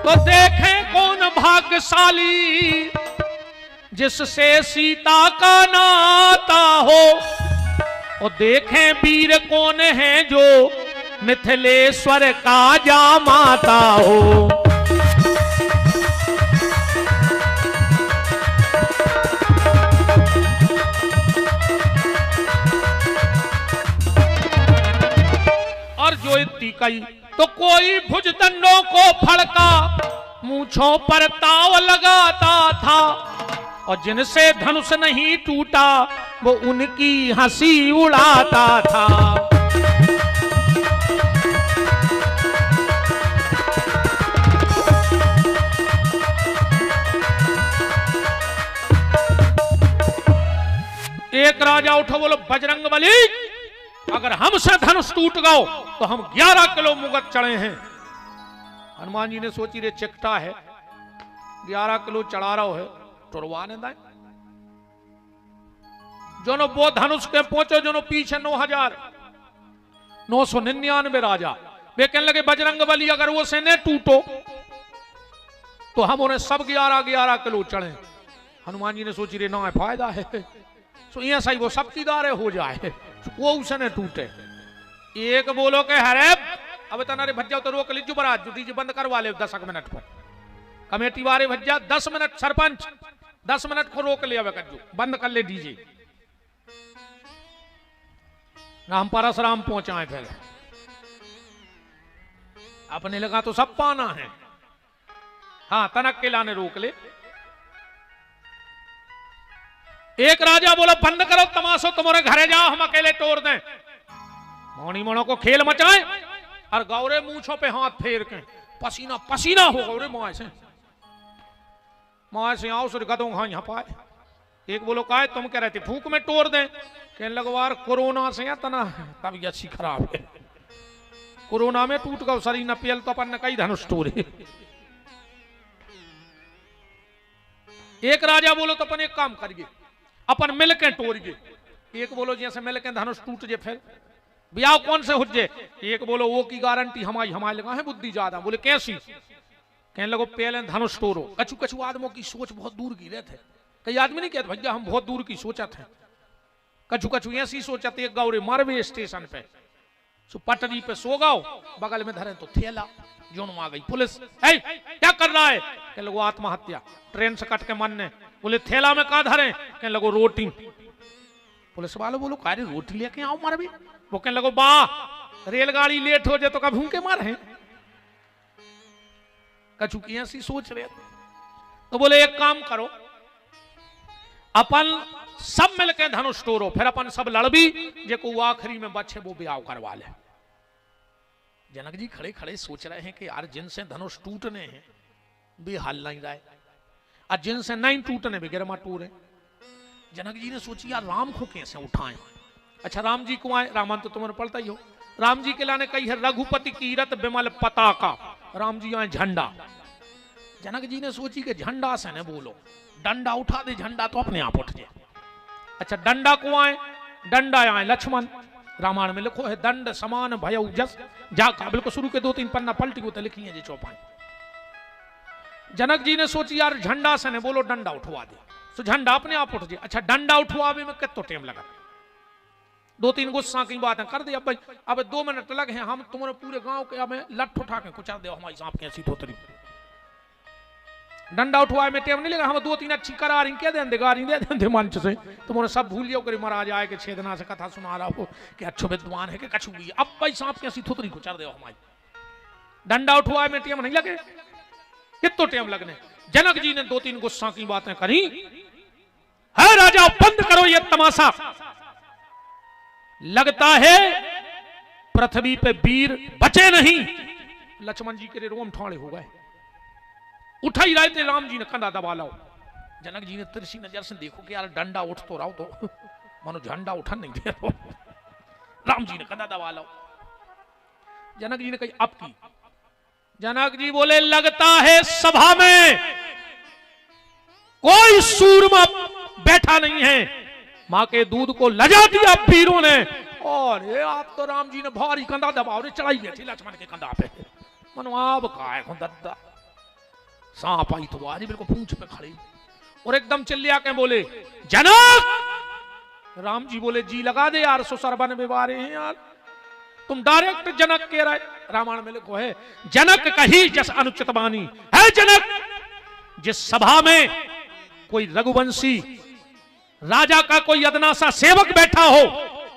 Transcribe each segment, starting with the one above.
तो देखें कौन भाग्यशाली जिससे सीता का नाता हो, और देखें वीर कौन है जो मिथिलेश्वर का जामाता हो। और जो इतनी कही तो कोई भुजदंडों को फड़का मूंछों पर ताव लगाता था, और जिनसे धनुष नहीं टूटा वो उनकी हंसी उड़ाता था। एक राजा उठो बोलो बजरंगबली, अगर हमसे धनुष टूट गओ तो हम 11 किलो मुगट चढ़े हैं। हनुमान जी ने सोची रे चिकटा है, 11 किलो चढ़ा रहा है, टुरवाने दाए। जोनो वो धनुष के पहुंचो, जोनो पीछे 9,999 राजा, वे कहने लगे बजरंगबली अगर वो से न टूटो तो हम उन्हें सब 11 किलो चढ़े। हनुमान जी ने सोची रे ना फायदा है, तो ये सही वो सबकी दारे हो जाए, वो उसे न टूटे। एक बोलो के हरे अब तनारे भज्जा तो रोक लीजिए बरात जो दीजिए बंद करवा ले 10 मिनट को, कमेटी वाले भज्जा 10 मिनट, सरपंच 10 मिनट को रोक लिया कज्जू, बंद कर ले दीजिए। राम परशुराम पहुंचाए फिर अपने लगा तो सब पाना है। हाँ तनक के लाने रोक ले। एक राजा बोला बंद करो तमाशो, तुम्हारे घरे जाओ, हम अकेले तोड़ दें। मौनी मोणों को खेल मचाए और गौरे मूंछों पे हाथ फेर के पसीना पसीना हो गौरे माए से आओ सुर गदों खा यहाँ पाए। एक बोलो का तुम कह रहे थे फूक में तोड़ दें, कहने लगवार कोरोना से तना तबीयत अच्छी खराब है, कोरोना में टूट गो शरीर न पियल तो अपन कई धनुष तोड़े। एक राजा बोलो तो अपन एक काम करिए, अपन मिलके तोड़िए। एक बोलो जैसे मिलके धनुष टूट जे फिर ब्याह कौन से हुज्जे। एक बोलो वो की गारंटी हमारी हमारे लगा है बुद्धि ज्यादा। बोले कैसी, कहने लगो पहले धनुष तोड़ो। कछु कछु आदमों की सोच बहुत दूर की रहते, कई आदमी नहीं कहते भैया हम बहुत दूर की सोचत है, कछु कछु ऐसी सोचते। एक गौरे मारवे स्टेशन पे सो पटरी पे सो गाओ, बगल में धरे तो थैला, जोन आ गई पुलिस, क्या कर रहा है, कहने लगो आत्महत्या, ट्रेन से कट के मरने। बोले थैला में कहा धरे, कहने लगो रोटी। पुलिस वाले बोलो कार्य रोटी लेके आओ मार भी। वो कहने लगो बा रेलगाड़ी लेट हो जाए तो कभी भूखे मार है, कछु की ऐसी सोच रहे। तो बोले एक काम करो, अपन सब मिलके धनुष तोड़ो, फिर अपन सब लड़बी, जे को आखिरी में बच्चे वो ब्याह करवा ले। जनक जी खड़े खड़े सोच रहे हैं कि यार जिनसे धनुष टूटने हैं भी हल नहीं रहे, और जिनसे नहीं टूटने भी गिरमा टूरे। जनक जी ने सोची यार राम को कैसे उठाएं। अच्छा राम जी को आए, रामायण तो तुम्हें पढ़ता ही हो, राम जी के लाने कही है रघुपति कीरत बिमल पताका, राम जी आए झंडा। जनक जी ने सोची कि झंडा से न बोलो, डंडा उठा दे, झंडा तो अपने आप उठ जाए। अच्छा डंडा को आए, डंडा आए लक्ष्मण, रामायण में लिखो है दंड समान भय जस जा काबिल को शुरू के 2-3 पन्ना पलटी को तो लिखी है जी चौपाई। जनक जी ने सोची यार झंडा से ने बोलो डंडा उठवा दे, तो झंडा अपने आप उठ जाए। अच्छा डंडा उठवावे में कितना टाइम लगा, 2-3 गुस्सा की बातें कर दी। अब भाई अब 2 मिनट लगे हैं, हम तुम्हारे पूरे गांव के हमें लठ उठा के कुचल दे हमारी सांप की ऐसी थोतरी। डंडा उठवाए में टाइम नहीं लगा, हम 2-3 अच्छी करारी क्या दे गारी दे देंगे मंच से, तुम्हारे सब भूल जाओ करी महाराज आए के छेदना से कथा सुना रहा हो कि अच्छो विद्वान है कि कछु भी। अब भाई सांप की ऐसी थोतरी कुचल दे हमारी, डंडा उठवाए में टाइम नहीं लगे, कितना टाइम लगने। जनक जी ने 2-3 गुस्सा की बातें करी। है राजा बंद करो ये तमाशा, लगता है पृथ्वी पे वीर बचे नहीं। लक्ष्मण जी के रोम ठाणे हो गए, उठा ही रहे थे, राम जी ने कंधा दबा लाओ। जनक जी ने तिरछी नजर से देखो कि यार डंडा उठ तो रहा तो मानो झंडा उठा नहीं दे रहा। राम जी ने कंधा दबा लाओ। जनक जी ने कही अब की। जनक जी बोले लगता है सभा में कोई सूरमा बैठा नहीं है, मां के दूध को लजा दिया वीरों ने। और ये आप तो राम जी ने भारी कंधा दबाव चढ़ाई गई थी लक्ष्मण के कंधा पे, मनो आप का है दद्दा सांप आई तो आज बिल्कुल पूंछ पे खड़ी और एकदम चिल्लिया के बोले जनक। राम जी बोले जी लगा दे यार, सुसरबन बेवारे हैं यार, तुम डायरेक्ट जनक कह रहे। रामायण में लिखो है जनक कही जस अनुचित बानी है। जनक जिस सभा में कोई रघुवंशी राजा का कोई अदना सा सेवक बैठा हो,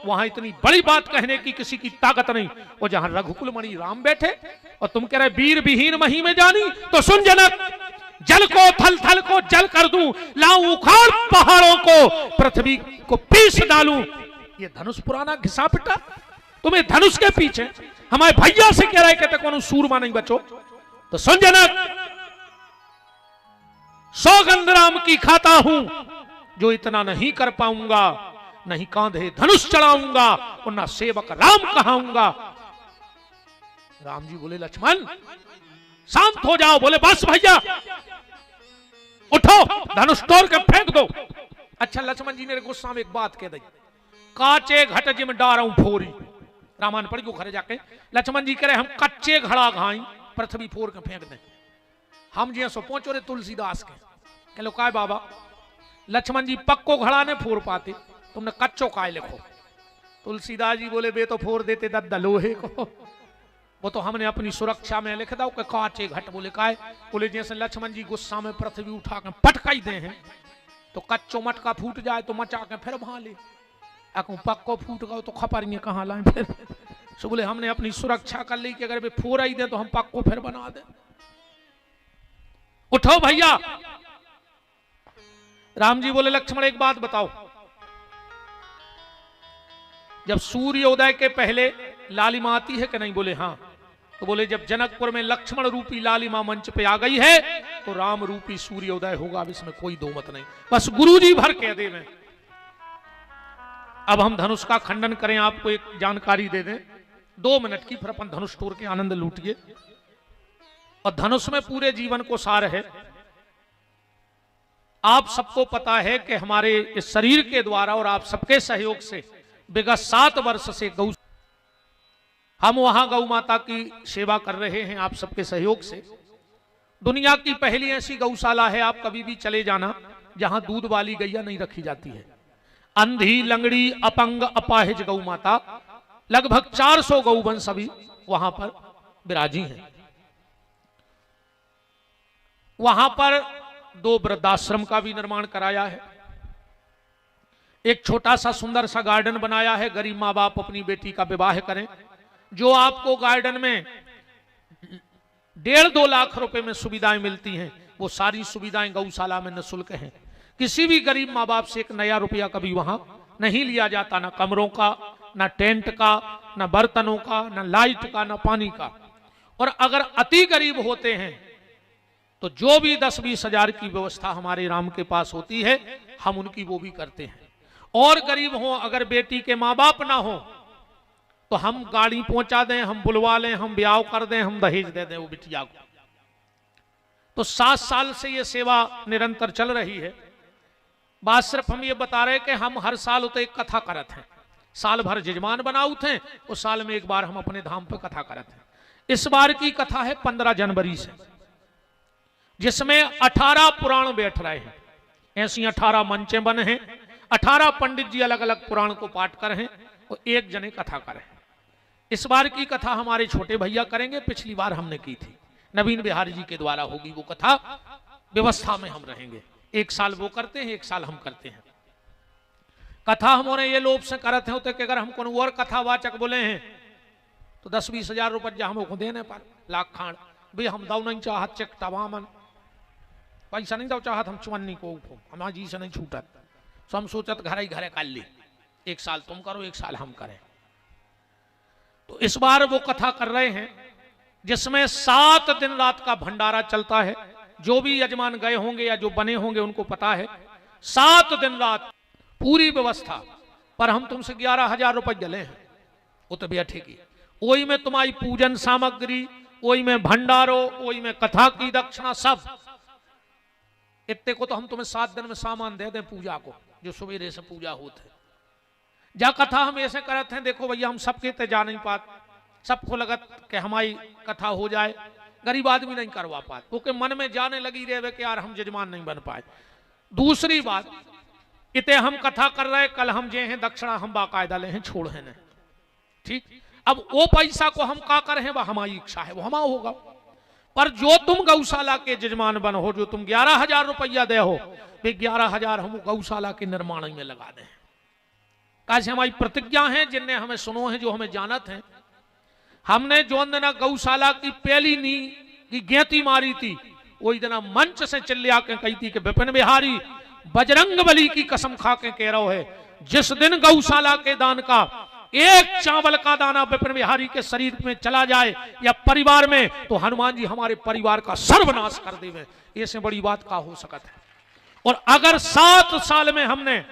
वहां इतनी बड़ी बात कहने की किसी की ताकत नहीं। और जहां रघुकुल मणि राम बैठे और तुम कह रहे वीर विहीन मही में जानी, तो सुन जनक, जल को थल थल को जल कर दूं, लाऊं उखाड़ पहाड़ों को, पृथ्वी को पीस डालूं। ये धनुष पुराना घिसा पिटा, तुम्हें धनुष के पीछे हमारे भैया से कह रहे कहते कौन सूरमा नहीं बचो। तो सुन जनक, सौगंध राम की खाता हूं, जो इतना नहीं कर पाऊंगा, नहीं कांधे धनुष चढ़ाऊंगा और ना सेवक राम कहाऊंगा। राम जी बोले लक्ष्मण शांत हो जाओ। बोले बस भैया उठो, धनुष तोड़ के फेंक दो। अच्छा लक्ष्मण जी ने गुस्सा में एक बात कह दी, काचे घट जिम डारूं फोरी। रामायण पढ़ गो घरे जाके, लक्ष्मण जी कह रहे हम कच्चे घड़ा घाई पृथ्वी फोड़ के फेंक दें। हम जी सो पहुंचो रे तुलसीदास के, कह लो काय बाबा, लक्ष्मण जी पक्को घड़ा ने फोड़ पाते, तुमने कच्चो काय लिखो। तुलसीदास जी बोले बे तो फोड़ देते दद्दा लोहे को, वो तो हमने अपनी सुरक्षा में लिख दो कि काचे घट। बोले काय? बोले जैसे लक्ष्मण जी गुस्सा में पृथ्वी उठा के पटका ही दे हैं, तो कच्चो मटका फूट जाए तो मचा के फिर भाले, अको पक्को फूट गो तो खपरिए कहाँ लाए फिर। सो बोले हमने अपनी सुरक्षा कर ली कि अगर वे फोड़ ही दे तो हम पक्को फिर बना दे। उठो भैया। राम जी बोले लक्ष्मण एक बात बताओ, जब सूर्योदय के पहले लालिमा आती है कि नहीं? बोले हाँ। तो बोले जब जनकपुर में लक्ष्मण रूपी लालिमा मंच पे आ गई है तो राम रूपी सूर्योदय होगा, अब इसमें कोई दो मत नहीं, बस गुरुजी भर कह दे में। अब हम धनुष का खंडन करें, आपको एक जानकारी दे दें 2 मिनट की, फिर अपन धनुष तोड़ के आनंद लूटिए। और धनुष में पूरे जीवन को सार है। आप सबको पता है कि हमारे इस शरीर के द्वारा और आप सबके सहयोग से विगत 7 वर्ष से हम वहां गौ माता की सेवा कर रहे हैं, आप सबके सहयोग से। दुनिया की पहली ऐसी गौशाला है, आप कभी भी चले जाना, जहां दूध वाली गैया नहीं रखी जाती है। अंधी लंगड़ी अपंग अपाहिज गौ माता, लगभग 400 गौवंश अभी वहां पर विराजी हैं। वहां पर 2 वृद्धाश्रम का भी निर्माण कराया है, एक छोटा सा सुंदर सा गार्डन बनाया है। गरीब माँ बाप अपनी बेटी का विवाह करें, जो आपको गार्डन में 1.5-2 लाख रुपए में सुविधाएं मिलती हैं, वो सारी सुविधाएं गौशाला में निःशुल्क हैं। किसी भी गरीब माँ बाप से 1 नया रुपया कभी वहां नहीं लिया जाता, ना कमरों का, ना टेंट का, ना बर्तनों का, ना लाइट का, ना पानी का। और अगर अति गरीब होते हैं तो जो भी 10-20 हजार की व्यवस्था हमारे राम के पास होती है, हम उनकी वो भी करते हैं। और गरीब हो, अगर बेटी के माँ बाप ना हो, तो हम गाड़ी पहुंचा दें, हम बुलवा लें, हम ब्याह कर दें, हम दहेज दे दें वो बिटिया को। तो 7 साल से ये सेवा निरंतर चल रही है। बात सिर्फ हम ये बता रहे कि हम हर साल तो एक कथा करते हैं, साल भर जजमान बनाऊ थे, उस साल में एक बार हम अपने धाम पर कथा करते हैं। इस बार की कथा है 15 जनवरी से, जिसमें 18 पुराण बैठ रहे हैं। ऐसी 18 मंचे बने हैं, 18 पंडित जी अलग अलग पुराण को पाठ कर हैं और 1 जने कथा करें। इस बार की कथा हमारे छोटे भैया करेंगे, पिछली बार हमने की थी, नवीन बिहारी जी के द्वारा होगी वो कथा, व्यवस्था में हम रहेंगे। 1 साल वो करते हैं, 1 साल हम करते हैं। कथा हमारे ये लोभ से करते होते कि अगर हम कोई और कथावाचक बोले हैं तो 10-20 हजार रुपया हमको देने पर लाख खान भाई हम दो नहीं चाहत चेक तवामन पैसा नहीं दो चाहत, हम चुवन्नी को हमारा जी से नहीं छूटत। सो हम सोचत घर ही घरे कर ली, 1 साल तुम करो 1 साल हम करें। तो इस बार वो कथा कर रहे हैं जिसमें 7 दिन रात का भंडारा चलता है। जो भी यजमान गए होंगे या जो बने होंगे उनको पता है, 7 दिन रात पूरी व्यवस्था। पर हम तुमसे 11,000 रुपये ले हैं, वो तो भैया ठीक है। वही में तुम्हारी पूजन सामग्री, वही में भंडारो, वही में कथा की दक्षिणा, सब इतने को तो हम तुम्हें 7 दिन में सामान दे दें पूजा को, जो सवेरे से पूजा होते। जा कथा हम ऐसे करते हैं, देखो भैया हम सबके ते जा नहीं पाते, सबको लगत कि हमारी कथा हो जाए, गरीब आदमी नहीं करवा पाते, क्योंकि मन में जाने लगी रहे कि यार हम जजमान नहीं बन पाए। दूसरी बात, इतने हम कथा कर रहे, कल हम जे हैं दक्षिणा हम बाकायदा ले हैं, छोड़ है न, ठीक। अब वो पैसा को हम का कर हैं, वह हमारी इच्छा है, वो हमारा होगा। पर जो तुम गौशाला के जजमान बन हो, जो तुम 11,000 रुपया दे हो, वे 11,000 हम गौशाला के निर्माण में लगा दें। कैसे हमारी प्रतिज्ञा है, जिनने हमें सुनो है, जो हमें जानत है। हमने जो दिन गौशाला की पहली नी की गेंती मारी थी, वही दिन मंच से चिल्ला के कही थी कि विपिन बिहारी बजरंग बली की कसम खा के कह रहा है, जिस दिन गौशाला के दान का एक चावल का दाना विपिन बिहारी के शरीर में चला जाए या परिवार में, तो हनुमान जी हमारे परिवार का सर्वनाश कर देवे। ऐसे बड़ी बात का हो सकत है। और अगर 7 साल में हमने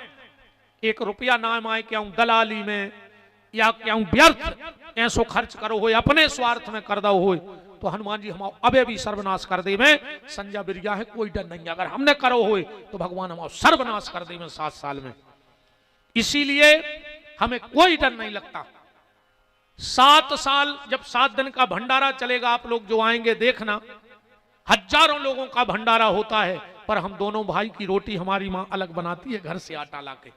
1 रुपया ना माए क्या दलाली में या क्या व्यर्थ ऐसो खर्च करो हो, अपने स्वार्थ में कर दो हो, तो हनुमान जी हम अबे भी सर्वनाश कर दे में संजय बिरिया है, कोई डर नहीं। अगर हमने करो हो तो भगवान हम सर्वनाश कर दे में 7 साल में। इसीलिए हमें कोई डर नहीं लगता। 7 साल जब 7 दिन का भंडारा चलेगा, आप लोग जो आएंगे देखना, हजारों लोगों का भंडारा होता है, पर हम दोनों भाई की रोटी हमारी माँ अलग बनाती है, घर से आटा लाके।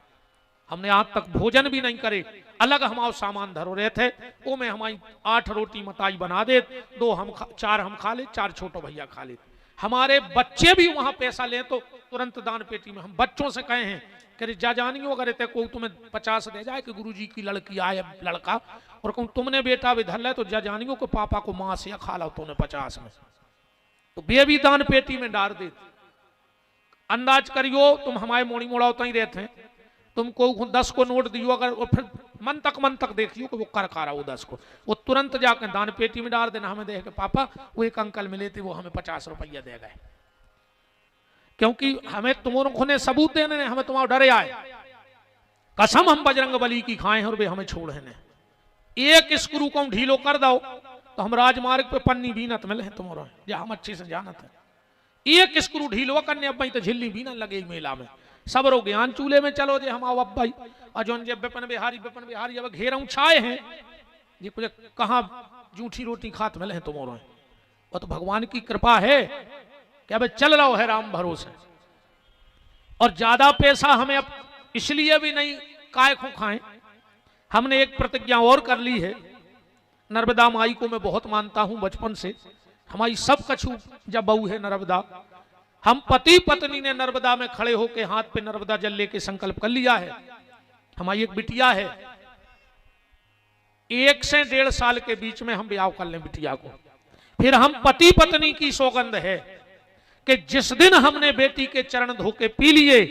हमने आज तक भोजन भी नहीं करे, अलग हमारे सामान धरो रहे थे, वो में हमारी 8 रोटी मताई बना दे, 4 हम खा ले, 4 छोटो भैया खा ले। हमारे बच्चे भी वहां पैसा ले तो तुरंत दान पेटी में। हम बच्चों से कहे हैं कि जा जानियो, अगर इतने कोई तुम्हें 50 दे जाए कि गुरुजी की लड़की आए लड़का, और कहूँ तुमने बेटा भी धर ले, तो जा जानियो कि पापा को मां से खा लो तुमने 50 में, तो बे भी दान पेटी में डाल दे। अंदाज करियो, तुम हमारे मोड़ी मोड़ा उतना ही रहते हैं, तुमको 10 को नोट दियो अगर, और फिर मन तक देखियो कि वो कर खा रहा हो 10 को, वो तुरंत जाकर दान पेटी में डाल देना। हमें देख के पापा वो एक अंकल मिले थे, वो हमें 50 रुपया दे गए, क्योंकि हमें तुमको ने सबूत देने ने, हमें तुम्हारा डरे आए। कसम हम बजरंग बली की खाए हैं और वे हमें छोड़ है। एक स्क्रू को ढीलो कर दो तो हम राजमार्ग पे पन्नी बीनत मिले हैं तुम्हारा, या हम अच्छे से जानत है। एक स्क्रू ढीलो करने अब तो झिल्ली बीना लगे मेला में, सब रो ज्ञान चूल्हे में चलो जे हम अब भाई अजोन जे विपिन बिहारी अब घेरा छाए हैं, ये कुछ कहाँ जूठी रोटी खात मिले हैं तुम्हारा। वो तो भगवान की कृपा है कि अब चल रहा है राम भरोसे। और ज्यादा पैसा हमें अब इसलिए भी नहीं काय को खाएं। हमने एक प्रतिज्ञा और कर ली है, नर्मदा माई को मैं बहुत मानता हूं बचपन से, हमारी सब कछु जब बहू है नर्मदा। हम पति पत्नी ने नर्मदा में खड़े होकर हाथ पे नर्मदा जल लेके संकल्प कर लिया है। हमारी एक बिटिया है, 1 से 1.5 साल के बीच में हम ब्याह कर लें बिटिया को। फिर हम पति पत्नी की सौगंध है कि जिस दिन हमने बेटी के चरण धोके पी लिए,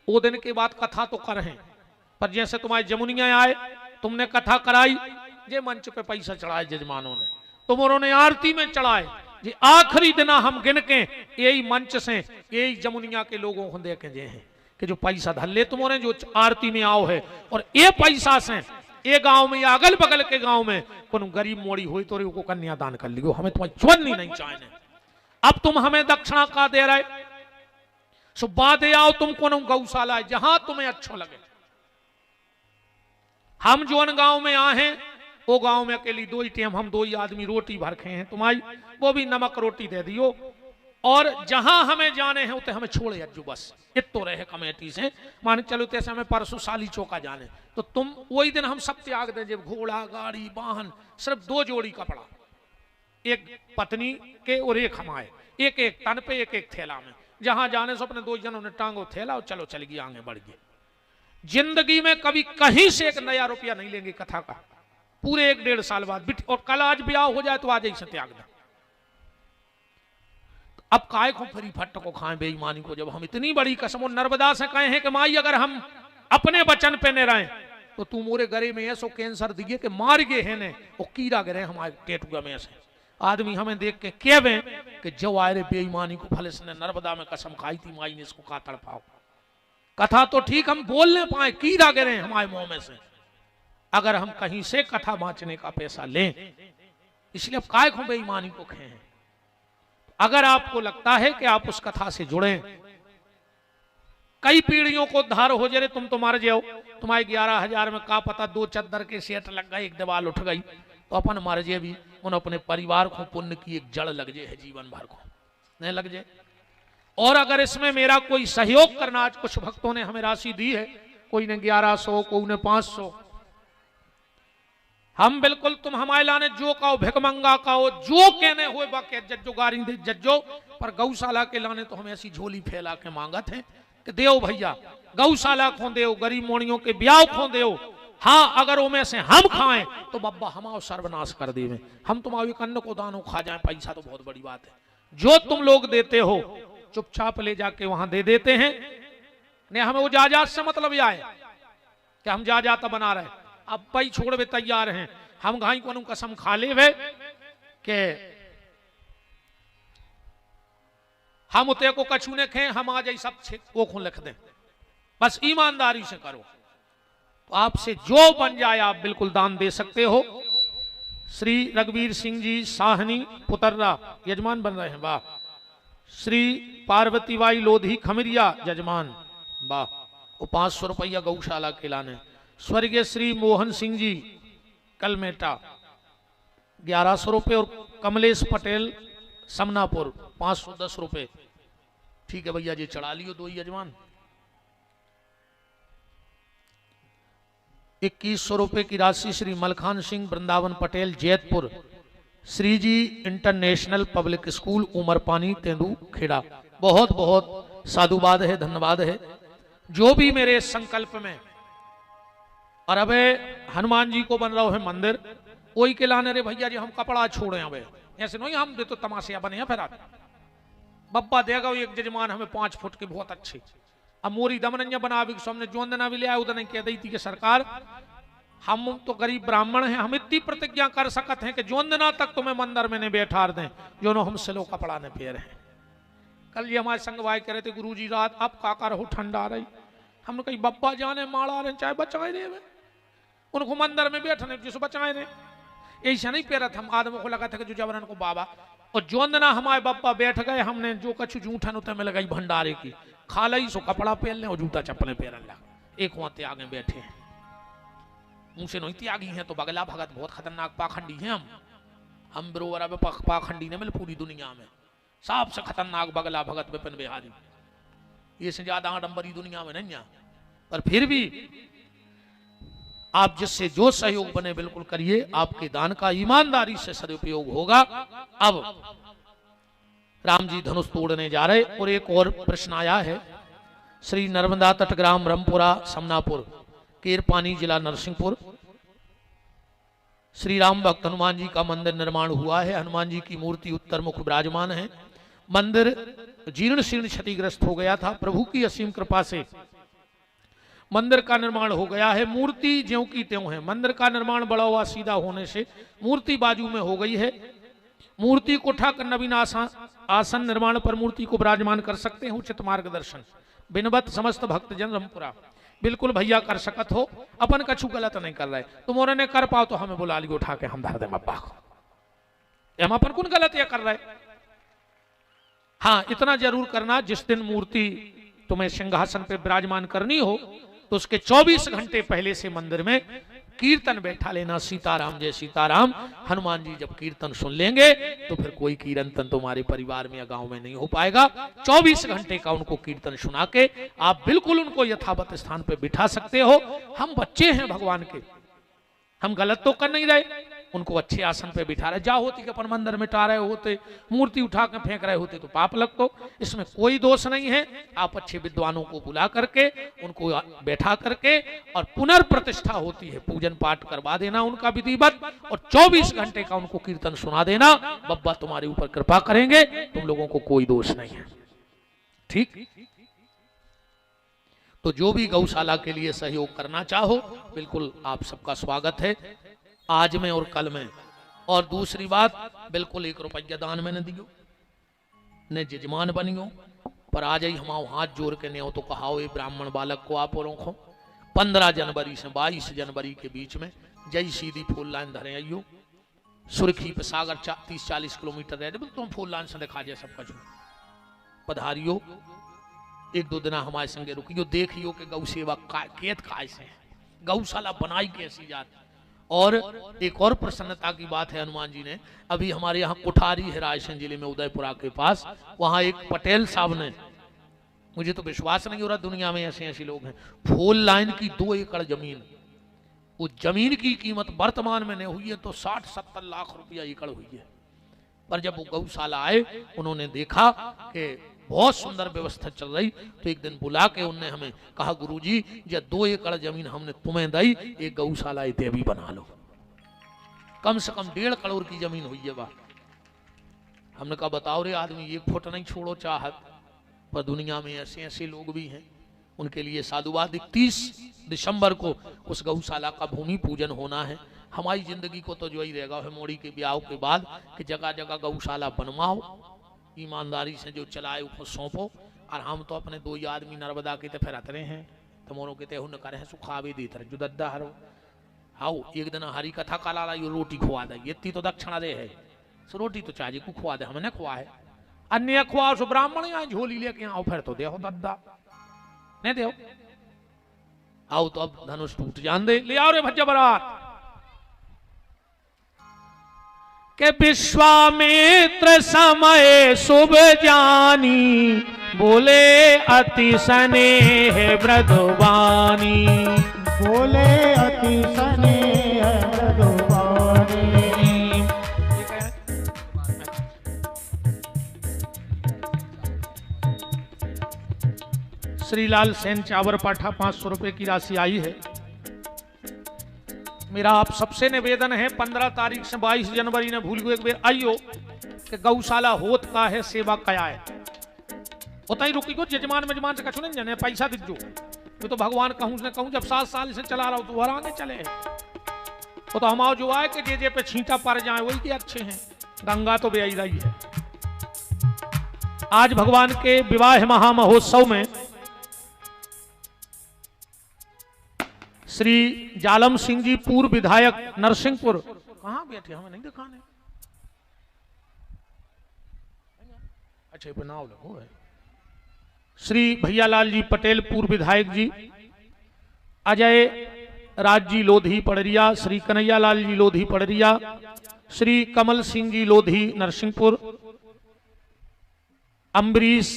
वो दिन के बाद कथा तो कर हैं। पर जैसे तुम्हारे जमुनिया आए, तुमने कथा कराई, जे मंच पे पैसा चढ़ाए जजमानों ने, तुमों ने आरती में चढ़ाए, जी आखिरी दिन हम गिन के यही मंच से यही जमुनिया के लोगों को देखे जे हैं कि जो पैसा धल्ले तुम्हारे जो आरती में आओ है, और ये पैसा से ये गांव में या अगल बगल के गांव में कोनो गरीब मोड़ी हुई तो को कन्यादान कर लियो, हमें तुम्हारी चुननी नहीं चाहिए। अब तुम हमें दक्षिणा का दे रहे, सुबह दे आओ तुम कोनो गौशाला जहां तुम्हें अच्छा लगे। हम जो गांव में आए हैं, वो गांव में अकेली 2 ही टाइम हम 2 ही आदमी रोटी भर खे हैं तुम्हारी, वो भी नमक रोटी दे दियो। और जहां हमें जाने हैं उतने हमें छोड़े अज्जू, बस इतो रहे कमेटी से। मान चलो तैसे हमें परसों साली चौका जाने, तो तुम वही दिन हम सब त्याग दें, जब घोड़ा गाड़ी वाहन, सिर्फ 2 जोड़ी कपड़ा, एक पत्नी के और एक हमारे, एक तन पे एक थैला में। जहां जाने से अपने 2 जनों ने टांगो थैला और चलो चल गई, आगे बढ़ गए। जिंदगी में कभी कहीं से 1 नया रुपया नहीं लेंगे कथा का, पूरे 1-1.5 साल बाद। और कल आज ब्याह हो जाए तो आज ही से त्याग दें। अब काय को फरी फट को खाएं बेईमानी को, जब हम इतनी बड़ी कसम नर्मदा से कहे हैं कि माई अगर हम अपने वचन पे न रहे तो तू मोरे गरे में ऐसो कैंसर दिए कि मार गए हैं ने, वो कीड़ा गिरे हमारे टेटुआ में से। आदमी हमें देख के कहवे कि जो आए रे बेईमानी को फल इसने नर्मदा में कसम खाई थी, माई ने इसको का तड़पाओ। कथा तो ठीक हम बोलने पाए, कीड़ा गिरे हमारे मुंह में से। अगर हम कहीं से कथा बांचने का पैसा लें, इसलिए अब काय को बेईमानी को खे हैं। अगर आपको लगता है कि आप उस कथा से जुड़े, कई पीढ़ियों को धार हो जाए, तुम तो मर जाओ, तुम्हारे 11,000 में का पता 2 चद्दर के सेट लग गए, एक दीवार उठ गई तो अपन मर जाए भी, उन अपने परिवार को पुण्य की एक जड़ लग जाए है जीवन भर को नहीं लग जाए। और अगर इसमें मेरा कोई सहयोग करना, आज कुछ भक्तों ने हमें राशि दी है, कोई ने 1100, कोई ने 500, हम बिल्कुल तुम हमारे लाने जो कहो भिकमंगा कहो जो कहने हुए बाके जज्जो गारी दे जज्जो, पर गौशाला के लाने तो हम ऐसी झोली फैला के मांगत हैं कि देव भैया गौशाला खो देव, गरीब मोणियों के ब्याह खो देव। हाँ अगर वो में से हम खाएं तो बब्बा हमारा सर्वनाश कर देवे, हम तुम्हारे अन्न को दानों खा जाए, पैसा तो बहुत बड़ी बात है। जो तुम लोग देते हो चुपचाप ले जाके वहां दे देते हैं, ने हमें वो जायदाद से मतलब यह है कि हम जायदाद बना रहे, अब पई छोड़ वे तैयार हैं, हम घाई को कसम खा ले वे के हम उते को कछू ने खे, हम आ जाए सब वो खून लिख दें, बस ईमानदारी से करो। तो आपसे जो बन जाए आप बिल्कुल दान दे सकते हो। श्री रघुवीर सिंह जी साहनी पुतर्रा यजमान बन रहे हैं, वाह। श्री पार्वती बाई लोधी खमिरिया यजमान, वाह। वो 500 रुपया गौशाला के लाने। स्वर्गीय श्री मोहन सिंह जी कलमेटा 1100 रुपये, और कमलेश पटेल समनापुर 510 रुपये। ठीक है भैया जी चढ़ा लियो दो यजमान। 2100 रुपये की राशि Shri Malkhan Singh Vrindavan Patel Jaitpur, Shri Ji international public school Umarpani Tendu Kheda. बहुत बहुत साधुवाद है, धन्यवाद है। जो भी मेरे संकल्प में, और अब हनुमान जी को बन रहा है मंदिर, वही के लाने रे भैया जी हम कपड़ा छोड़े अब ऐसे नहीं हम दे तो तमाशा बने हैं। फिर आप बब्बा देगा एक जजमान हमें 5 फुट के बहुत अच्छे, अब मोरी दमनंजा बना भी सामने जो देना भी ले आया उधर नहीं कह दी थी कि सरकार हम तो गरीब ब्राह्मण हैं, हम इतनी प्रतिज्ञा कर सकते हैं कि जो दिना तक तुम्हें मंदिर में नहीं बैठा दें जो नो हमसे लो कपड़ा ने फेर है। कल ये हमारे संग भाई कह रहे थे गुरुजी रात अब काका रहो ठंडा रही, हमने कही बब्बा जाने माड़ा रहे चाहे बचाए रहे, उनको मंदिर में बैठने जिस बचाए रहे, ऐसा नहीं पेरा था। हम आदमों को लगा था कि जो जबरन को बाबा, और जो दिना हमारे बब्बा बैठ गए हमने जो कछु जूठन उतर में लगाई भंडारे की, खा ली सो कपड़ा पहन ले और जूता चप्पलें पहन लगा। एक वहां आगे बैठे हैं, मुंह से नहीं त्यागी हैं तो बगला भगत बहुत खतरनाक पाखंडी हैं हम बरोबर अब पाखंडी ने मिल पूरी दुनिया में सबसे खतरनाक बगला भगत विपिन बिहारी, ये से ज्यादा आडंबरी दुनिया में नहीं है। पर फिर भी आप जिससे जो सहयोग बने बिल्कुल करिए, आपके दान का ईमानदारी से सदुपयोग होगा। अब राम जी धनुष तोड़ने जा रहे, और एक और प्रश्न आया है। श्री नर्मदा तट ग्राम रमपुरा समनापुर केरपानी जिला नरसिंहपुर, श्री राम भक्त हनुमान जी का मंदिर निर्माण हुआ है। हनुमान जी की मूर्ति उत्तर मुख विराजमान है। मंदिर जीर्ण शीर्ण क्षतिग्रस्त हो गया था, प्रभु की असीम कृपा से मंदिर का निर्माण हो गया है। मूर्ति ज्यों की त्यों है। मंदिर का निर्माण बड़ा हुआ सीधा होने से मूर्ति बाजू में हो गई है। मूर्ति को उठाकर नवीन आसन निर्माण पर मूर्ति को विराजमान कर सकते हैं। उचित मार्गदर्शन बिनवत समस्त भक्तजन रमपुरा बिल्कुल भैया कर सकत हो, अपन कछु गलत नहीं कर रहे, तुम और ने कर पाओ तो हमें बुला लियो उठा के हम धर दे अब्बा को, हम अपन कौन गलत ये कर रहे। हाँ इतना जरूर करना, जिस दिन मूर्ति तुम्हें सिंहासन पे विराजमान करनी हो तो उसके 24 घंटे पहले से मंदिर में कीर्तन बैठा लेना, सीताराम जय सीताराम। हनुमान जी जब कीर्तन सुन लेंगे तो फिर कोई कीर्तन तुम्हारे परिवार में या गांव में नहीं हो पाएगा। 24 घंटे का उनको कीर्तन सुना के आप बिल्कुल उनको यथावत स्थान पे बिठा सकते हो। हम बच्चे हैं भगवान के, हम गलत तो कर नहीं रहे, उनको अच्छे आसन पे बिठा रहे। जा होती कि अपन मंदिर मिटा रहे होते, मूर्ति उठा के फेंक रहे होते तो पाप लगतो, इसमें कोई दोष नहीं है। आप अच्छे विद्वानों को बुला करके उनको बैठा करके और पुनर्प्रतिष्ठा होती है, पूजन पाठ करवा देना उनका विधिवत, और 24 घंटे का उनको कीर्तन सुना देना। बब्बा तुम्हारे ऊपर कृपा करेंगे, तुम लोगों को कोई दोष नहीं है। ठीक, तो जो भी गौशाला के लिए सहयोग करना चाहो बिल्कुल आप सबका स्वागत है, आज में और कल में। और दूसरी बात, बिल्कुल 1 रुपया दान में न दियो, न जजमान बनियो, पर आ जाई हम हाथ जोड़ के नहीं तो कहाओ ये ब्राह्मण बालक को आप और 15 जनवरी से 22 जनवरी के बीच में जय सीधी फूल लाइन धरे आइयो, सुर्खी पे सागर 30-40 किलोमीटर रह जाए, तुम फूल लाइन से दिखा जाए सब कुछ पधारियो। 1-2 दिन हमारे संगे रुकियो, देखियो कि गौ सेवा केत काय से गौशाला बनाई कैसी जाती, और एक और प्रसन्नता की बात है, हनुमान जी ने अभी हमारे यहाँ कुठारी है रायसेन जिले में उदयपुरा के पास, वहां एक पटेल साहब ने, मुझे तो विश्वास नहीं हो रहा दुनिया में ऐसे ऐसे लोग हैं, फोल लाइन की 2 एकड़ जमीन, उस जमीन की कीमत वर्तमान में नहीं हुई है तो 60-70 लाख रुपया एकड़ हुई है। पर जब वो गौशाला आए, उन्होंने देखा कि बहुत सुंदर व्यवस्था चल रही, तो एक दिन बुला के उनने हमें कहा, गुरुजी ये 2 एकड़ जमीन हमने तुम्हें दी, एक गौशाला इतने भी बना लो। कम से कम 1.5 करोड़ की जमीन हुई है वह। हमने कहा बताओ रे आदमी, 1 फुट नहीं छोड़ो चाहत, पर दुनिया में ऐसे ऐसे लोग भी हैं, उनके लिए साधुवाद। 31 दिसंबर को उस गौशाला का भूमि पूजन होना है। हमारी जिंदगी को तो जो ही रहेगा है मोड़ी के ब्याह के बाद कि जगह जगह गौशाला बनवाओ, ईमानदारी से जो चलाए उसको सौंपो। और हम तो अपने 2 ही आदमी नर्मदा के फिर अतरे हैं, तुम्हारों के तेहु न करे सुखावे देते रहे जुदद्दा हरो। आओ एक दिन हरी कथा का लाला यो रोटी खुआ दे, इतनी तो दक्षिणा दे है, सो रोटी तो चाची को खुआ दे, हमने खुआ है, अन्य खुआ सो ब्राह्मण यहाँ झोली लेके आओ, फिर तो देहो दद्दा नहीं देहो। आओ तो अब धनुष टूट जान दे, ले आओ रे भज्जा बरात के विश्वामित्र समय शुभ जानी, बोले अति स्नेह मृदुवानी, बोले अति स्नेह मृदुवानी। श्रीलाल सेन चावर पाठा 500 रुपए की राशि आई है। मेरा आप सबसे निवेदन है 15 तारीख से 22 जनवरी ने भूल गए एक बार आइयो कि गौशाला होत का है, सेवा कया है, होता ही रुकी को जजमान मेजमान से कछु नहीं जाने, पैसा दिख जो ये तो भगवान कहूं ने कहूं, जब 7 साल से चला रहा हूं तो आगे चले वो तो हमारा जो आए कि जे पे छींटा पड़ जाए वही के अच्छे हैं, गंगा तो बेई रही है। आज भगवान के विवाह महामहोत्सव में श्री जालम सिंह जी पूर्व विधायक नरसिंहपुर, कहां बैठे हमें नहीं दिखाने, अच्छा पे नाव लगो है, श्री भैयालाल जी पटेल पूर्व विधायक जी, अजय राज जी लोधी पड़रिया, श्री कन्हैयालाल जी लोधी पड़रिया, श्री कमल सिंह जी लोधी नरसिंहपुर, अम्बरीश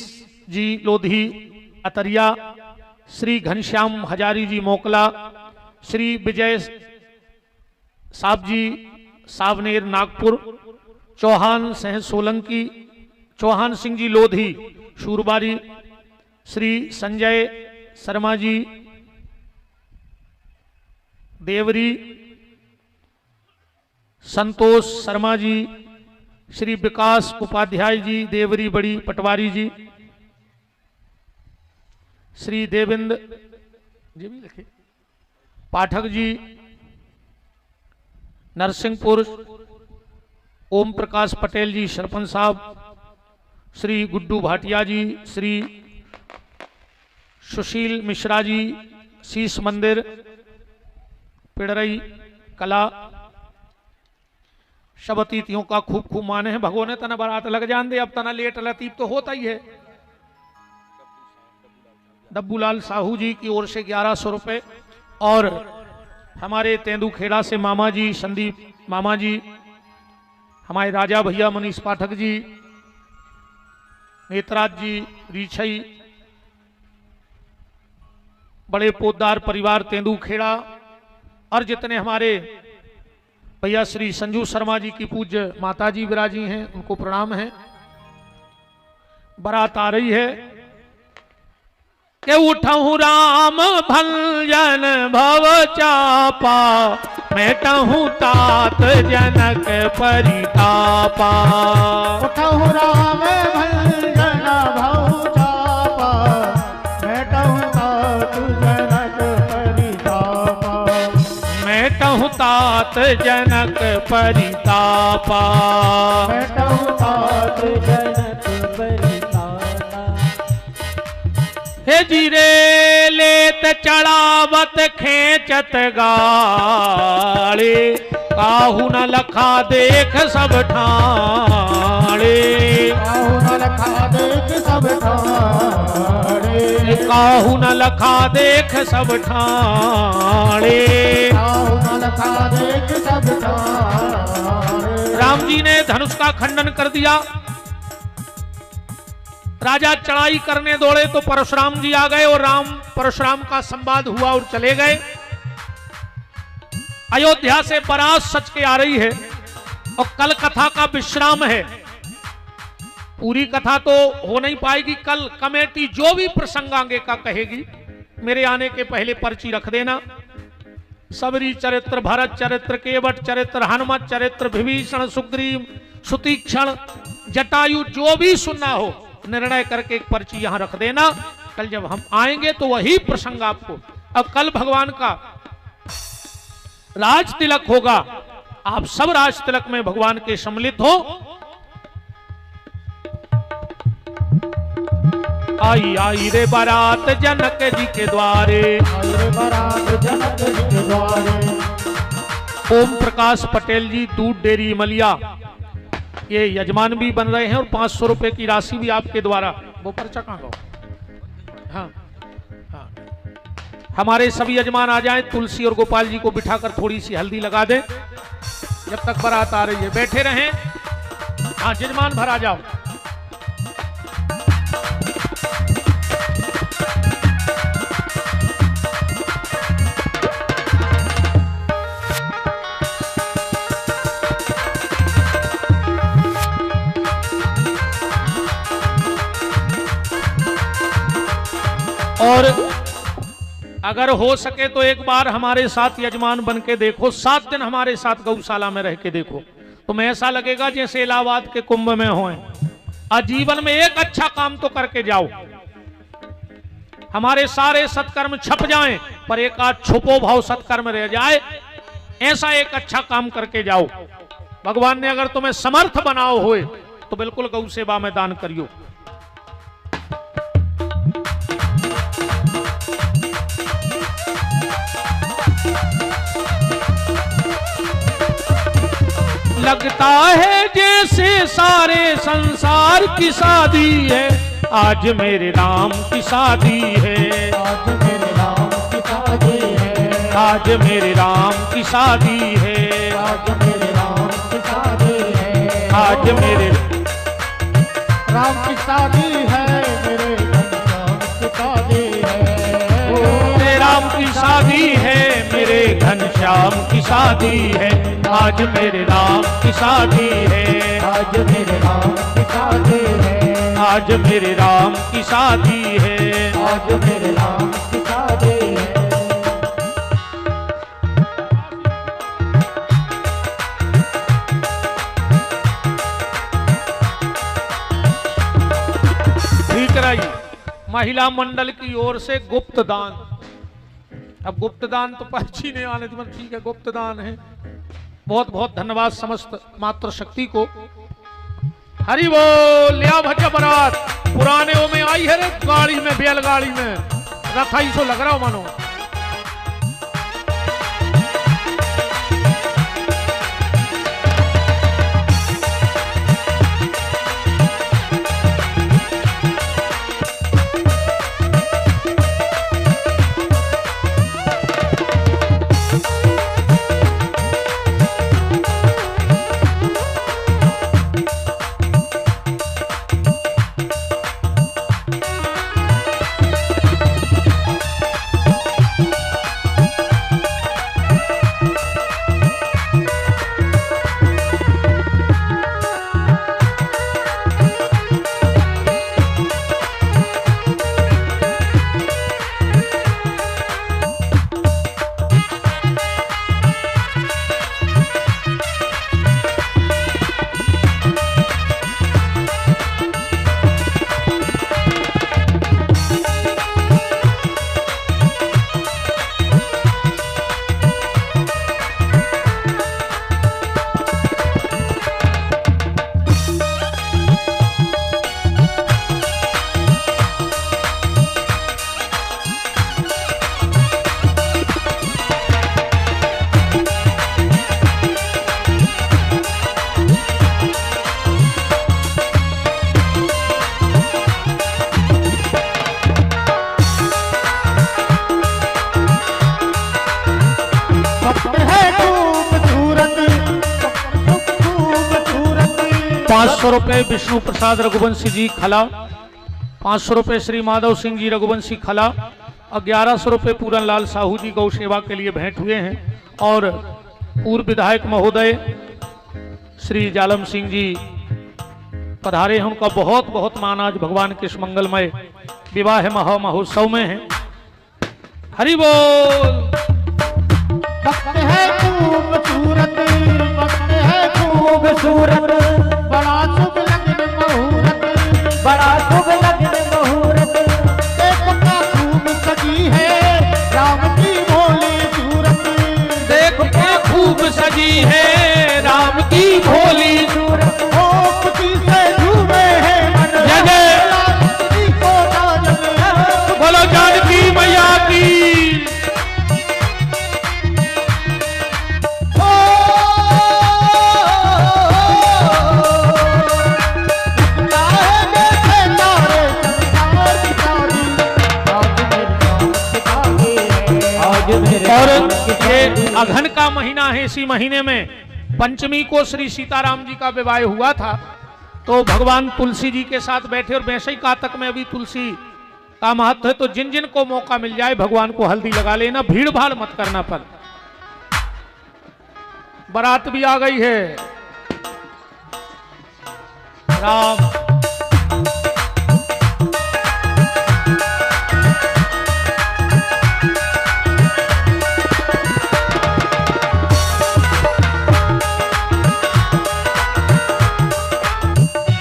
जी लोधी अतरिया, श्री घनश्याम हजारी जी मोकला, श्री विजय साहब जी सावनेर नागपुर, चौहान सह सोलंकी, चौहान सिंह जी लोधी शूरबारी, श्री संजय शर्मा जी देवरी, संतोष शर्मा जी, श्री विकास उपाध्याय जी देवरी बड़ी पटवारी जी, श्री देवेंद्र जी भी लिखे पाठक जी नरसिंहपुर, ओम प्रकाश पटेल जी सरपंच साहब, श्री गुड्डू भाटिया जी, श्री सुशील मिश्रा जी शीश मंदिर पिड़रई कला, सब अतिथियों का खूब खूब माने हैं। भगवान ने तना बारात लग जान दे, अब तना लेट लतीफ तो होता ही है। डब्बूलाल साहू जी की ओर से 1100 रुपए, और हमारे तेंदुखेड़ा से मामा जी संदीप मामा जी, हमारे राजा भैया मनीष पाठक जी, नेतराज जी रीछई, बड़े पोदार परिवार तेंदुखेड़ा, और जितने हमारे भैया श्री संजू शर्मा जी की पूज्य माता जी विराजी हैं, उनको प्रणाम है। बारात आ रही है के उठहु राम भंजन भव चापा, मेटहु तात जनक परितापा, उठहु राम भंजन भव चापा, मेटहु तात जनक परितापा, मेटहु तात जनक परितापा, मेटहु तात जनक परितापा। हे जीरे लेत चढ़ावत खेचत गाड़े, काहू न लखा देख सब ठाणे, काहू न लखा देख सब ठाणे, काहू न लखा देख सब ठाणे। काहू न लखा देख सब ठाणे। राम जी ने धनुष का खंडन कर दिया। राजा चढ़ाई करने दौड़े तो परशुराम जी आ गए और राम परशुराम का संवाद हुआ और चले गए। अयोध्या से बारात सच के आ रही है और कल कथा का विश्राम है। पूरी कथा तो हो नहीं पाएगी। कल कमेटी जो भी प्रसंग आगे का कहेगी मेरे आने के पहले पर्ची रख देना। सबरी चरित्र, भरत चरित्र, केवट चरित्र, हनुमत चरित्र, विभीषण, सुग्रीव, सुतीक्षण, जटायु, जो भी सुनना हो निर्णय करके एक पर्ची यहां रख देना। कल जब हम आएंगे तो वही प्रसंग आपको। अब कल भगवान का राज तिलक होगा। आप सब राज तिलक में भगवान के सम्मिलित हो। आई आई रे बारात जनक जी के द्वारे। आई रे बारात जनक जी के द्वारे। ओम प्रकाश पटेल जी, दूध डेयरी मलिया, ये यजमान भी बन रहे हैं और 500 रुपए की राशि भी आपके द्वारा। वो पर्चा कहां गया? हाँ हाँ, हमारे सभी यजमान आ जाएं। तुलसी और गोपाल जी को बिठाकर थोड़ी सी हल्दी लगा दें जब तक बारात आ रही है। बैठे रहें। हाँ, यजमान भर आ जाओ। और अगर हो सके तो एक बार हमारे साथ यजमान बन के देखो। 7 दिन हमारे साथ गौशाला में रह के देखो, तुम्हें ऐसा लगेगा जैसे इलाहाबाद के कुंभ में हो। आजीवन में एक अच्छा काम तो करके जाओ। हमारे सारे सत्कर्म छप जाएं पर एक आध छुपो भाव सत्कर्म रह जाए, ऐसा एक अच्छा काम करके जाओ। भगवान ने अगर तुम्हें समर्थ बनाओ होए तो बिल्कुल गौ सेवा में दान करियो। लगता है जैसे सारे संसार की शादी है, आज मेरे राम की शादी है। आज मेरे राम की शादी है। आज मेरे राम की शादी है। आज मेरे राम की शादी है। आज मेरे राम की शादी है। मेरे घनश्याम की शादी है। मेरे राम की शादी है। मेरे घनश्याम की शादी है। आज मेरे राम की शादी है। आज मेरे राम की शादी है। आज मेरे राम की शादी है। आज मेरे राम की शादी है। ठीक रही। महिला मंडल की ओर से गुप्त दान। अब गुप्त दान तो पर्ची नहीं आने दी, ठीक है, गुप्त दान है। बहुत बहुत धन्यवाद समस्त मातृशक्ति को। हरि बोल। लिया भज्जा बारात पुराने ओ में आई है रे, गाड़ी में, बैलगाड़ी में रखा ही सो लग रहा हो मानो। रुपए विष्णु प्रसाद रघुवंशी जी खला, 500 रुपए श्री माधव सिंह जी रघुवंशी खला और 1100 रुपए पूरन लाल साहू जी गौ सेवा के लिए भेंट हुए हैं। और पूर्व विधायक महोदय श्री जालम सिंह जी पधारे हैं, उनका बहुत बहुत मान आज भगवान के इस मंगलमय विवाह महोत्सव में है। हरि बोल। वक्त है खूबसूरत, वक्त है खूबसूरत, बड़ा शुभ लगन मुहूर्त, बड़ा शुभ लगन मुहूर्त। देखो क्या खूब सजी है राम की भोली सूरत, देखो क्या खूब सजी है राम की भोली सूरत। ओ खुशी से झूमे है मन, जय जय लाल को राजन। बोलो जानकी मैया की। और ये अघन का महीना है, इसी महीने में पंचमी को श्री सीताराम जी का विवाह हुआ था। तो भगवान तुलसी जी के साथ बैठे और वैसे ही कातक में अभी तुलसी का महत्व है। तो जिन जिन को मौका मिल जाए भगवान को हल्दी लगा लेना, भीड़ भाड़ मत करना। पर बारात भी आ गई है। राम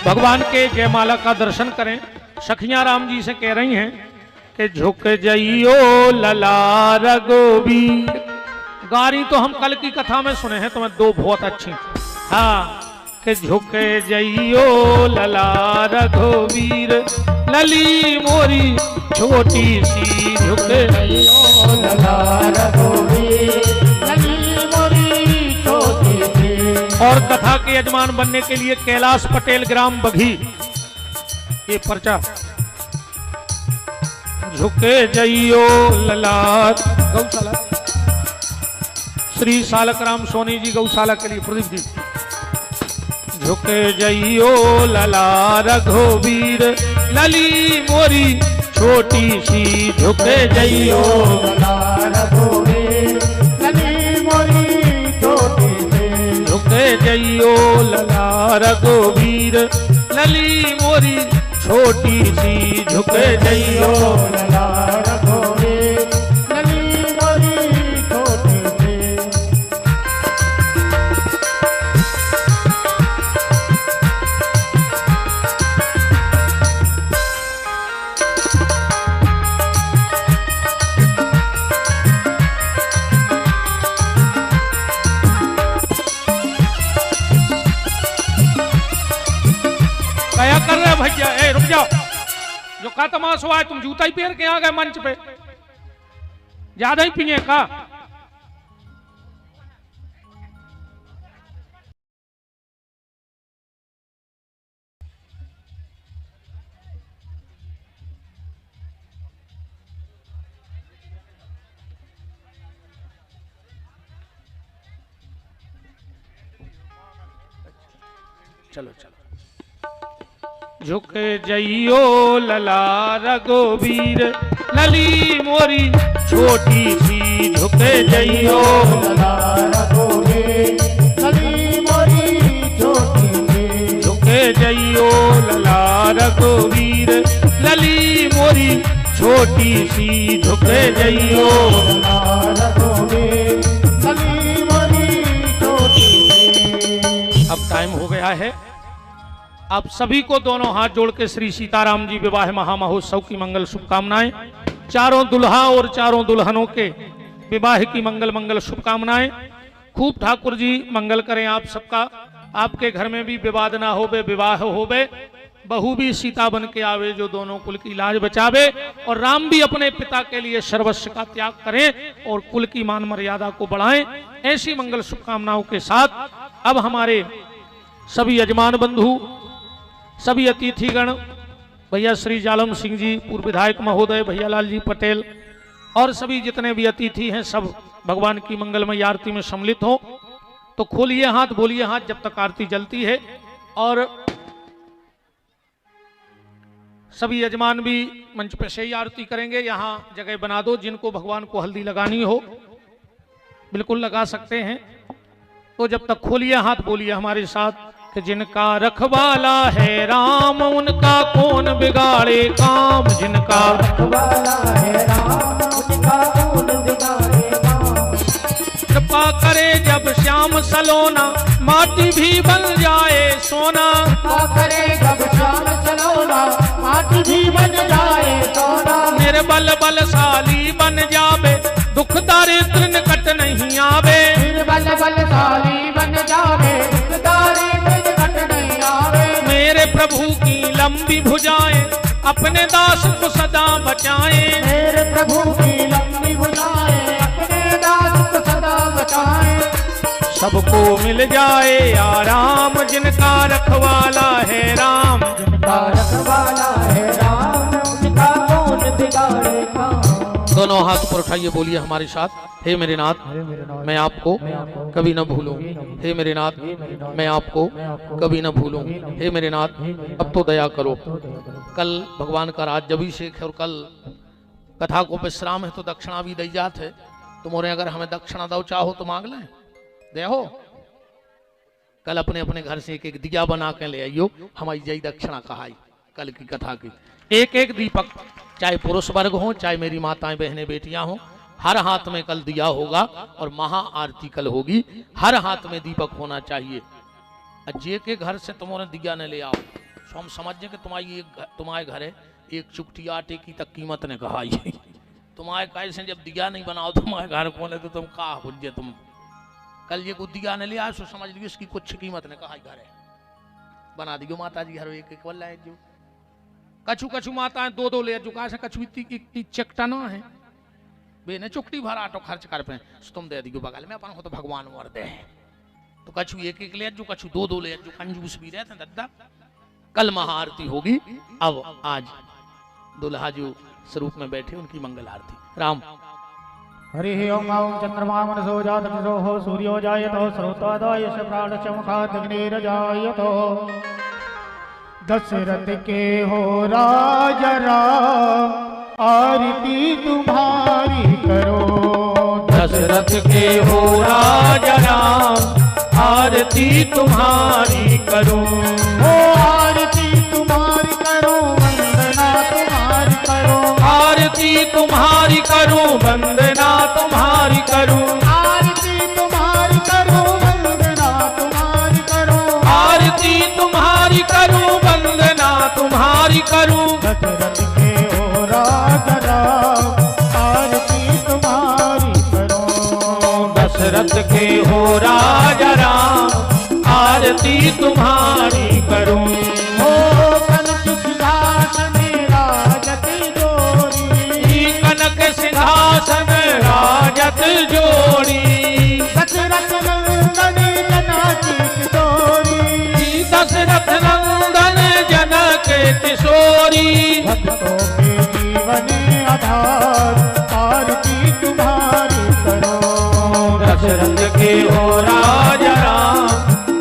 भगवान के जयमाला का दर्शन करें। सखियां राम जी से कह रही हैं कि झुक जइयो लला रघुबीर। गारी तो हम कल की कथा में सुने हैं, तुम्हें दो बहुत अच्छी। हाँ, कि झुक जइयो लला रघुबीर, लली मोरी छोटी सी झुक जइयो लला रघुबीर, लली मोरी छोटी सी। और कथा के यजमान बनने के लिए कैलाश पटेल ग्राम बघी, ये पर्चा। झुके जइयो ललार गौशाला, श्री सालकराम सोनी जी गौशाला के लिए प्रदीप जी। झुके जइयो लला रघुबीर, लली मोरी छोटी सी झुके जइयो लला रघुबीर, लली मोरी छोटी सी। झुके जइयो लला रघुबीर, लली मोरी छोटी सी झुके जइयो लला रघुबीर, लली मोरी छोटी सी। क्या कर रहे भैया? ए रुक जाओ, जो का तमाशा हुआ है, तुम जूता ही पहन के आ गए मंच पे, ज्यादा ही पिए का। चलो चलो। झुके जइयो लला रघुबीर, लली मोरी छोटी सी झुके जइयो लला रघुबीर, लली मोरी छोटी सी। झुके जइयो लला रघुबीर, लली मोरी छोटी सी झुके जइयो। लला रघुबीर, लली मोरी छोटी सी। अब टाइम हो गया है। आप सभी को दोनों हाथ जोड़ के श्री सीताराम जी विवाह महामहोत्सव की मंगल शुभकामनाएं। चारों दुल्हा और चारों दुल्हनों के विवाह की मंगल मंगल शुभकामनाएं। खूब ठाकुर जी मंगल करें आप सबका। आपके घर में भी विवाद ना होवे, विवाह होवे, बहू भी सीता बन के आवे जो दोनों कुल की लाज बचावे, और राम भी अपने पिता के लिए सर्वस्व का त्याग करें और कुल की मान मर्यादा को बढ़ाएं। ऐसी मंगल शुभकामनाओं के साथ अब हमारे सभी यजमान बंधु, सभी अतिथिगण, भैया श्री जालम सिंह जी पूर्व विधायक महोदय, भैया लाल जी पटेल और सभी जितने भी अतिथि हैं, सब भगवान की मंगलमय आरती में सम्मिलित हो। तो खोलिए हाथ, बोलिए हाथ जब तक आरती जलती है। और सभी यजमान भी मंच पे से ही आरती करेंगे। यहाँ जगह बना दो, जिनको भगवान को हल्दी लगानी हो बिल्कुल लगा सकते हैं। तो जब तक खोलिए हाथ, बोलिए हमारे साथ कि जिनका रखवाला है राम उनका कौन बिगाड़े काम, जिनका रखवाला है राम उनका कौन बिगाड़े काम। कृपा करे जब श्याम सलोना माटी भी बन जाए सोना, कृपा करे जब श्याम सलोना माटी भी बन जाए सोना। निर्बल बलशाली बन जावे दुख दारिद्र निकट नहीं आवे, निर्बल बलशाली बन जावे दुख दारिद्र निकट नहीं आवे। मेरे प्रभु की लंबी भुजाएं अपने दास को सदा बचाएं, मेरे प्रभु की लंबी भुजाएं अपने दास को सदा बचाएं। सबको मिल जाए आराम जिनका रखवाला है राम, जिनका रखवाला है राम उनका कौन बिगाड़े काम। दोनों हाथ पर उठाइए, बोलिए हमारे साथ, हे मेरे नाथ मैं आपको कभी न भूलूं, हे मेरे नाथ मैं आपको कभी न भूलूं, हे मेरे नाथ अब तो दया करो। कल भगवान का राज्याभिषेक है और कल कथा को विश्राम है, तो दक्षिणा भी दी जात है। तुम्हारे अगर हमें दक्षिणा दो चाहो तो मांग लें, दे हो। कल अपने अपने घर से एक एक दिया बना के ले आइयो, हमारी जय दक्षिणा कहाई कल की कथा की। एक एक दीपक, चाहे पुरुष वर्ग हो चाहे मेरी माताएं बहनें बेटियां हो, हर हाथ में कल दिया होगा और महा आरती कल होगी। हर हाथ में दीपक होना चाहिए। जे के घर से तुम्हारे दिया न ले आओ, तो हम समझे कि तुम्हारे घर है एक चुटकी आटे की तक कीमत ने कहा। तुम्हारे कैसे जब दिया नहीं बनाओ तुम्हारे घर को ले, तो तुम कहा हुज्जे तुम कल ये को दिया न ले आओ, सो समझ लियो इसकी कुछ कीमत ने कहा घर है। बना दियो माता जी हर एक एक वाला है जो कछु कछु माताएं दो दो ले चुका से कछु इतनी चकटा ना है बेने चुकटी भर आटो खर्च कर पे तुम दे दियो बगल में अपन हो तो भगवान वर दे, तो कछु एक एक ले जो कछु दो दो ले जो कंजूस भी रहते दद्दा। कल महाआरती होगी। अब आज दुल्हा जो स्वरूप में बैठे उनकी मंगल आरती। राम हरि ओम ओम चंद्रमा मनसो जातो हो सूर्यो जायतो स्रोतोदय स प्राण चमखात अग्निर्जायतो। दशरथ के हो राजा राम आरती तुम्हारी करो। दशरथ के हो राजा राम आरती तुम्हारी करो। ओ आरती तुम्हारी करो वंदना तुम्हारी करो। आरती तुम्हारी करो वंदना तुम्हारी करो। आरती तुम्हारी करो वंदना तुम्हारी करो। आरती तुम्हारी करो वंदना तुम्हारी करो। दशरथ के हो राजा राम आरती तुम्हारी करो। दशरथ के हो राजा राम आरती तुम्हारी करो। ओ कनक सिंहासन राजत जोड़ी। कनक सिंहासन राजत जोड़ी। दशरथ नंदन जनक किशोरी। दशरथ नंदन जनक किशोरी। भक्तों के जीवन आधार आरती तुम्हारी करो। दशरथ के हो राजा राम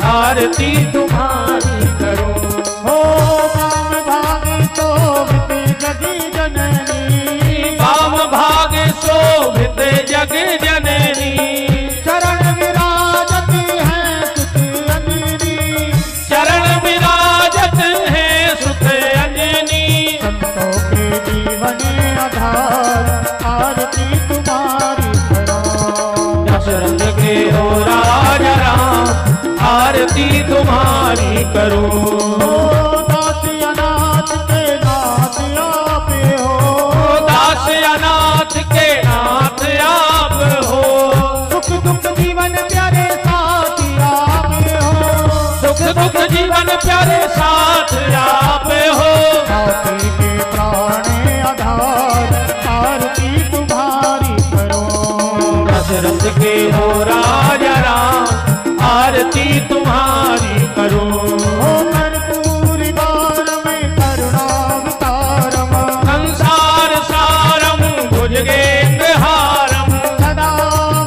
आरती तुम्हारी करो। हो वाम भागे शोभित जग जननी। वाम भागे शोभित जग जननी। चरण विराजत है सुत अंजनी। चरण विराजत है सुत अंजनी। संतों के जीवन आधार आरती तुम्हारी करो। दशरथ के हो राजा राम आरती तुम्हारी करो। ओ दास अनाथ के नाथ आपे हो। दास अनाथ के नाथ आप हो। सुख दुख जीवन प्यारे साथी आपे हो। सुख दुख जीवन प्यारे साथ आप हो। साथी के प्राण आधार आरती तुम्हारी करो। दशरथ के हो राजा राम आरती तुम्हारी करो। ओ कर्पूरी द्वार में करुणावतारम। संसार सारम भुजगेन्द्र हारम। सदा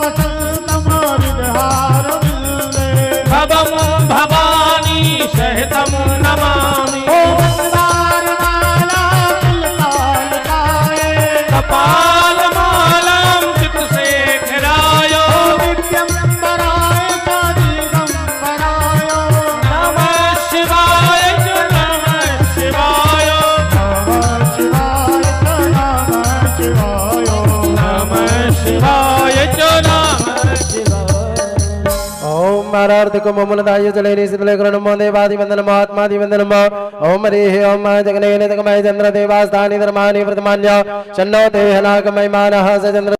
वसंतम हृदहार वृंदे। भवम भवानी सहितम नमामि। ओ समारार्थिको मूलदाय जलेनि शीतलेकरणमो देवादिवन्दनमो आत्मादिवन्दनमो ओम हरिः ओम जगनेन जगमय चन्द्र देवास्तानि धर्माणि वर्तमान्य शन्नो देहनागमयमानः स चन्द्र